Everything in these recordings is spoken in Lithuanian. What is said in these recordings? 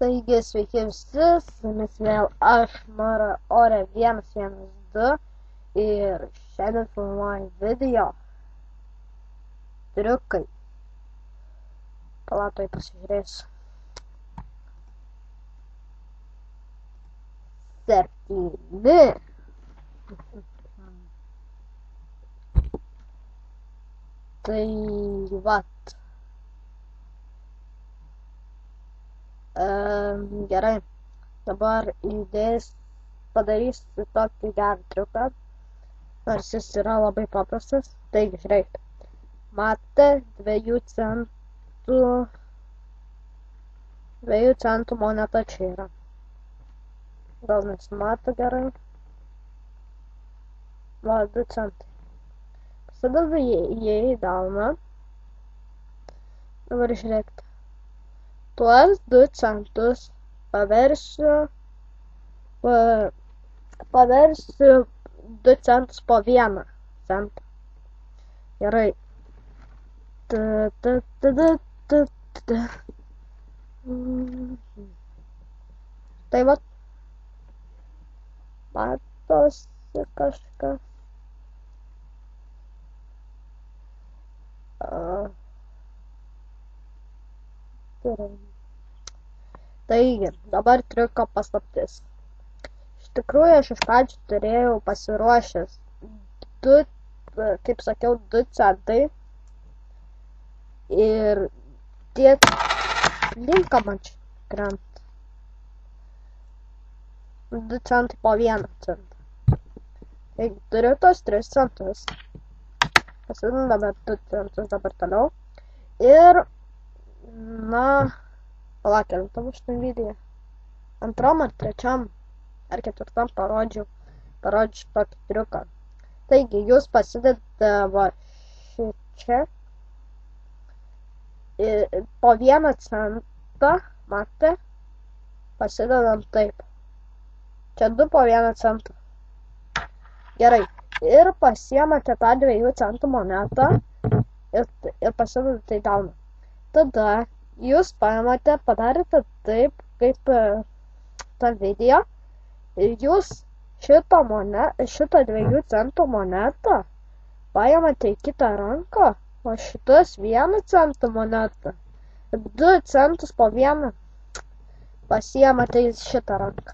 Taigi, sveiki visi, su jumis vėl aš, Mara Ore 112 ir šiandien filmuoju video triukai. Palatoj pasižiūrėsiu. 7. Tai vat. Gerai, dabar padarysiu tokį gerą triuką, nors jis yra labai paprastas. Taigi, žiūrėkite, matote 2 centų moneta čia yra. Gal nesimato gerai? Va, 2 centai. Pasideda jie į delną. Dabar žiūrėkite. Tuos 2 centus paversiu 2 centus po 1 centą. Gerai. Tai vat. Matosi kažkas. Taigi, dabar triuko paslaptis. Iš tikrųjų, aš iš pradžių turėjau pasiruošęs 2 centai. Ir tie linka man čia krenta. 2 centai po 1 centą. Taigi, turiu tos 3 centus. Pasidinu dabar 2 centus dabar toliau. Ir, na, palaukėm tam šitam video. 2 ar 3 ar 4 parodžiu tokį triuką. Taigi, jūs pasidedate va šičia. Po 1 centą, matote, pasidedam taip. Čia 2 po 1 centą. Gerai. Ir pasiemate tą 2 centų monetą ir pasidedate į delną. Tada jūs paimate, padarėte taip, kaip tą video. Ir jūs šitą 2 centų monetą paimate į kitą ranką, o šitas 1 centų monetą, 2 centus po 1 pasiemate į šitą ranką.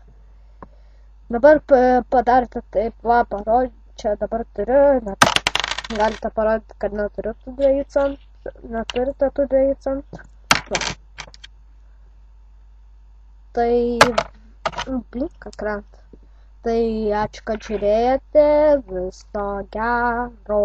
Dabar padarėte taip, va, parodžiu, čia dabar turiu, galite parodyti, kad neturiu tų 2 centų, neturite tų 2 centų. Va. Tai, blinka krenta. Tai ačiū, kad žiūrėjote, viso gero.